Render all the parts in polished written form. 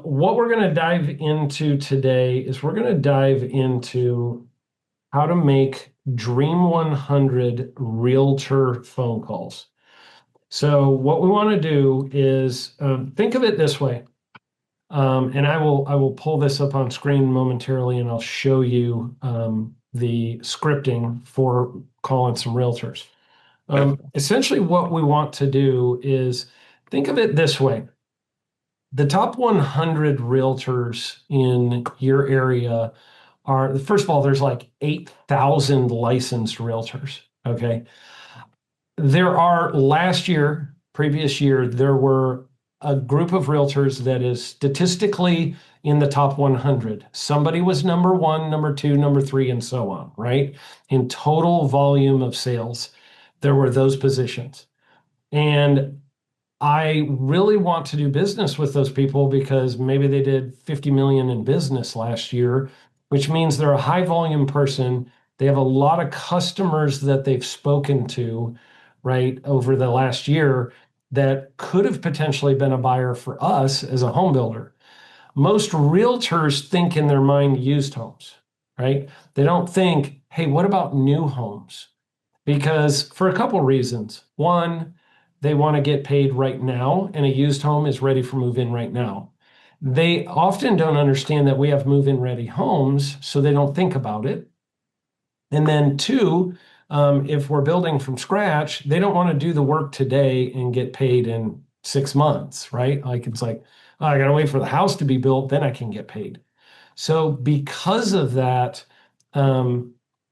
what we're going to dive into today is we're going to dive into how to make Dream 100 realtor phone calls. So what we want to do is think of it this way, and I will pull this up on screen momentarily, and I'll show you the scripting for calling some realtors. Essentially, what we want to do is think of it this way. The top 100 realtors in your area are, first of all, there's like 8,000 licensed realtors. Okay. There are previous year, there were a group of realtors that is statistically in the top 100. Somebody was number one, number two, number three, and so on, right? In total volume of sales, there were those positions. And I really want to do business with those people because maybe they did 50 million in business last year, which means they're a high volume person. They have a lot of customers that they've spoken to, right, over the last year that could have potentially been a buyer for us as a home builder. Most realtors think in their mind used homes, right? They don't think, hey, what about new homes? Because for a couple reasons. One, they want to get paid right now, and a used home is ready for move in right now. They often don't understand that we have move in ready homes, so they don't think about it. And then two, if we're building from scratch, they don't want to do the work today and get paid in 6 months, right? Like it's like, oh, I got to wait for the house to be built, then I can get paid. So because of that,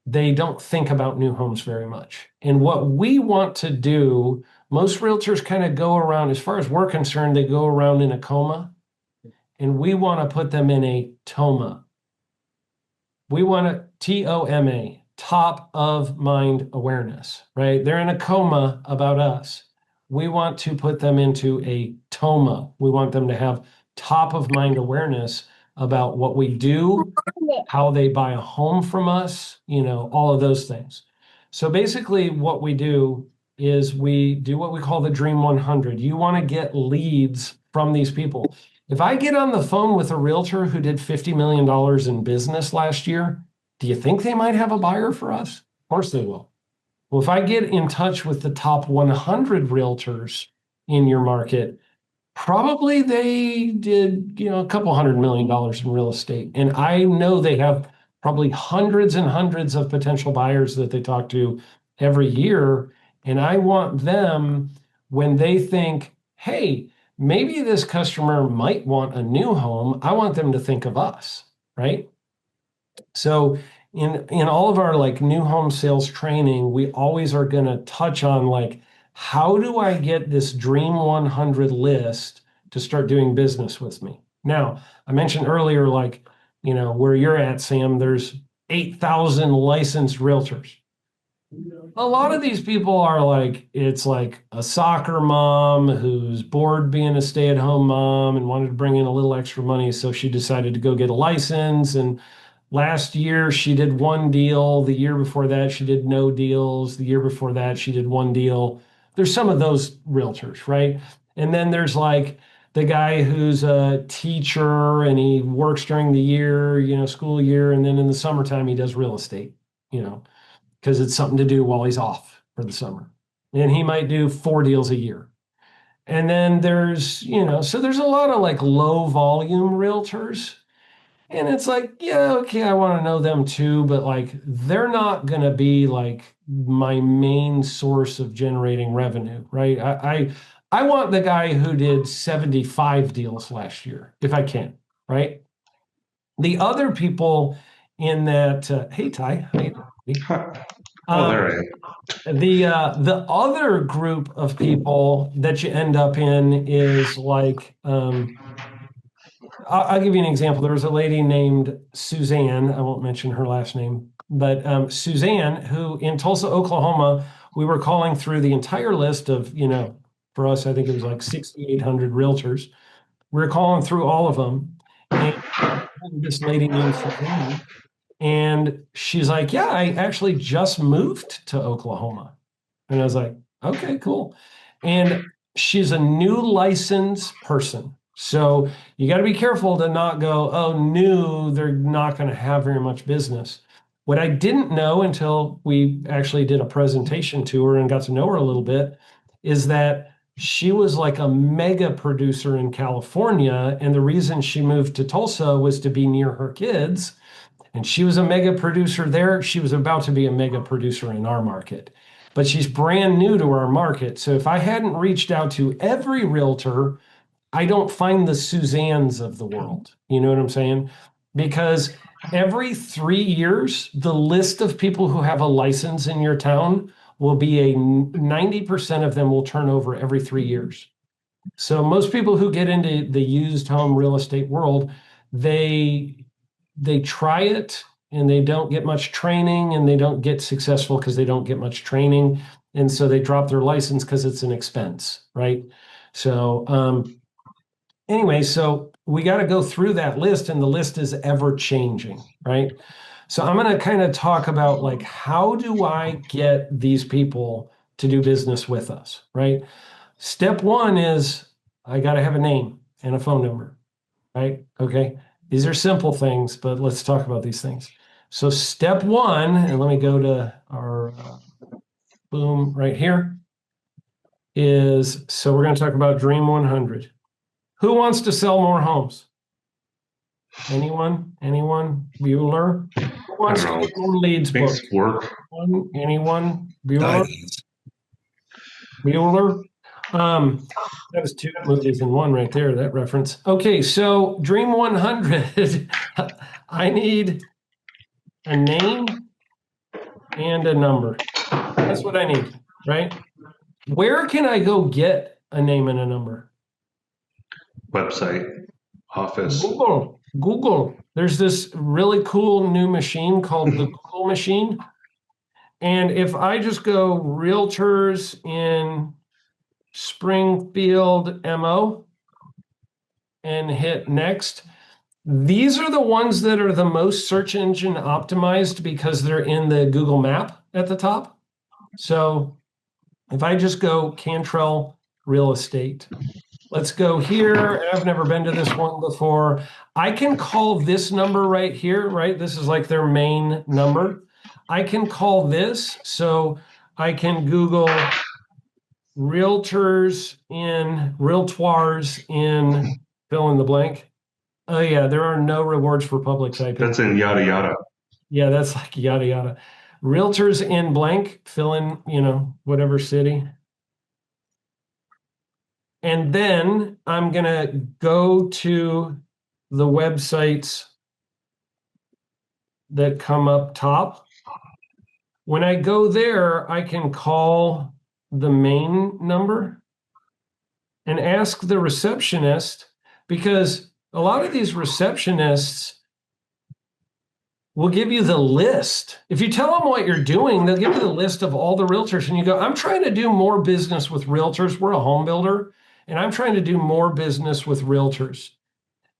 they don't think about new homes very much. And what we want to do, most realtors kind of go around, as far as we're concerned, they go around in a coma, and we want to put them in a TOMA. We want a TOMA, top of mind awareness, right? They're in a coma about us. We want to put them into a TOMA. We want them to have top of mind awareness about what we do, how they buy a home from us, all of those things. So basically what we do is we do what we call the Dream 100. You want to get leads from these people. If I get on the phone with a realtor who did $50 million in business last year, do you think they might have a buyer for us? Of course they will. Well, if I get in touch with the top 100 realtors in your market, probably they did, a couple $100 million in real estate. And I know they have probably hundreds and hundreds of potential buyers that they talk to every year. And I want them, when they think, hey, maybe this customer might want a new home, I want them to think of us, right? So in all of our like new home sales training, we always are going to touch on like, how do I get this Dream 100 list to start doing business with me? Now, I mentioned earlier, like, where you're at, Sam, there's 8,000 licensed realtors. A lot of these people are like, it's like a soccer mom who's bored being a stay-at-home mom and wanted to bring in a little extra money, so she decided to go get a license. And last year she did one deal. The year before that, she did no deals. The year before that, she did one deal. There's some of those realtors, right? And then there's like the guy who's a teacher and he works during the year, school year, and then in the summertime he does real estate, because it's something to do while he's off for the summer. And he might do 4 deals a year. And then so there's a lot of like low volume realtors. And it's like, yeah, okay, I want to know them too, but like they're not going to be like my main source of generating revenue, right? I want the guy who did 75 deals last year, if I can, right? The other people in that, hey Ty, how you doing? Oh, there I am. The other group of people that you end up in is like, I'll give you an example. There was a lady named Suzanne. I won't mention her last name, but Suzanne, who in Tulsa, Oklahoma, we were calling through the entire list of, for us, I think it was like 6,800 realtors. We were calling through all of them. And this lady named Suzanne, and she's like, yeah, I actually just moved to Oklahoma. And I was like, okay, cool. And she's a new licensed person. So you got to be careful to not go, oh, new, they're not going to have very much business. What I didn't know until we actually did a presentation to her and got to know her a little bit is that she was like a mega producer in California. And the reason she moved to Tulsa was to be near her kids. And she was a mega producer there. She was about to be a mega producer in our market, but she's brand new to our market. So if I hadn't reached out to every realtor, I don't find the Suzannes of the world. You know what I'm saying? Because every 3 years, the list of people who have a license in your town will be 90% of them will turn over every 3 years. So most people who get into the used home real estate world, they they try it and they don't get much training and they don't get successful because they don't get much training. And so they drop their license because it's an expense, right? So anyway, so we got to go through that list, and the list is ever changing, right? So I'm going to kind of talk about like, how do I get these people to do business with us, right? Step one is I got to have a name and a phone number, right? Okay. These are simple things, but let's talk about these things. So step one, and let me go to our boom right here, is so we're going to talk about Dream 100. Who wants to sell more homes? Anyone? Anyone? Bueller? Who wants to get more leads booked? Work. Anyone? Bueller? Bueller? That was two movies in one right there, that reference. Okay, so Dream 100, I need a name and a number. That's what I need, right? Where can I go get a name and a number? Website, office. Google. There's this really cool new machine called the Google machine. And if I just go realtors in Springfield MO and hit next, these are the ones that are the most search engine optimized because they're in the Google map at the top. So if I just go Cantrell Real Estate, let's go here. I've never been to this one before. I can call this number right here, right? This is like their main number. I can call this. So I can Google realtors in fill in the blank. Oh yeah, there are no rewards for public typing. That's in yada yada. Yeah, that's like yada yada. Realtors in blank, fill in, whatever city. And then I'm going to go to the websites that come up top. When I go there, I can call the main number and ask the receptionist, because a lot of these receptionists will give you the list. If you tell them what you're doing, they'll give you the list of all the realtors. And you go, I'm trying to do more business with realtors. We're a home builder, and I'm trying to do more business with realtors.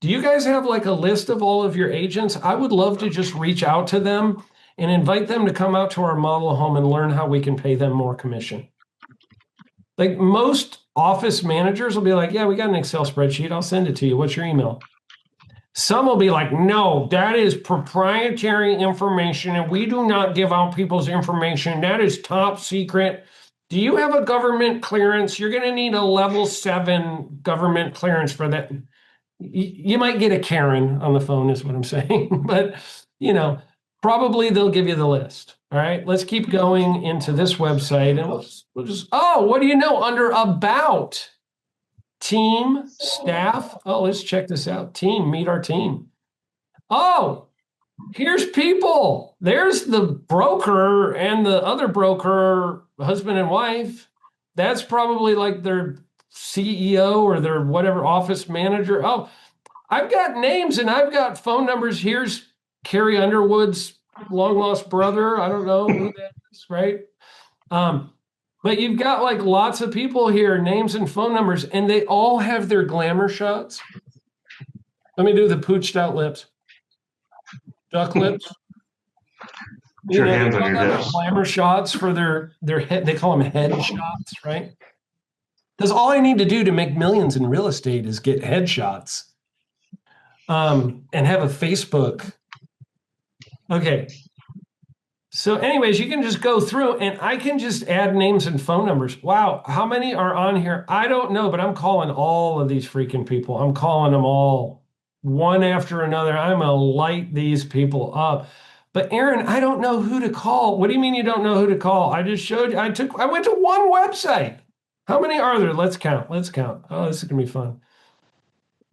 Do you guys have like a list of all of your agents? I would love to just reach out to them and invite them to come out to our model home and learn how we can pay them more commission. Like most office managers will be like, yeah, we got an Excel spreadsheet. I'll send it to you. What's your email? Some will be like, no, that is proprietary information and we do not give out people's information. That is top secret. Do you have a government clearance? You're going to need a level 7 government clearance for that. You might get a Karen on the phone is what I'm saying, but probably they'll give you the list. All right, let's keep going into this website and we'll just, what do you know? Under about team, staff. Oh, let's check this out. Team, meet our team. Oh, here's people. There's the broker and the other broker, husband and wife. That's probably like their CEO or their whatever office manager. Oh, I've got names and I've got phone numbers. Here's Carrie Underwood's long lost brother. I don't know who that is, right? But you've got like lots of people here, names and phone numbers, and they all have their glamour shots. Let me do the pooched out lips. Duck lips. Your hands on your hips. Glamour shots for their head. They call them head shots, right? Because all I need to do to make millions in real estate is get headshots and have a Facebook. Okay. So anyways, you can just go through and I can just add names and phone numbers. Wow. How many are on here? I don't know, but I'm calling all of these freaking people. I'm calling them all one after another. I'm going to light these people up. But Aaron, I don't know who to call. What do you mean you don't know who to call? I just showed you. I went to one website. How many are there? Let's count. Let's count. Oh, this is going to be fun.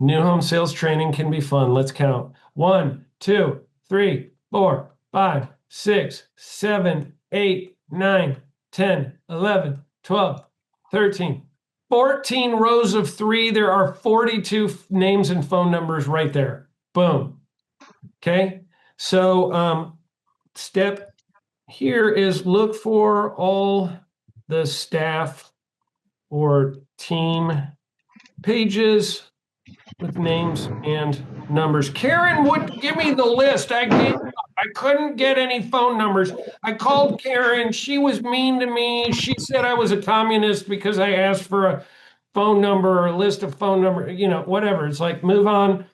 New home sales training can be fun. Let's count. 1, 2, 3, 4, 5, 6, 7, 8, 9, 10, 11, 12, 13, 14 rows of 3. There are 42 names and phone numbers right there. Boom. Okay. So step here is look for all the staff or team pages with names and numbers. Karen would give me the list. I couldn't get any phone numbers. I called Karen. She was mean to me. She said I was a communist because I asked for a phone number or a list of phone number, whatever. It's like, move on,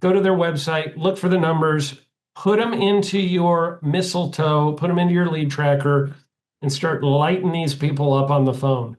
go to their website, look for the numbers, put them into your mistletoe, put them into your lead tracker, and start lighting these people up on the phone.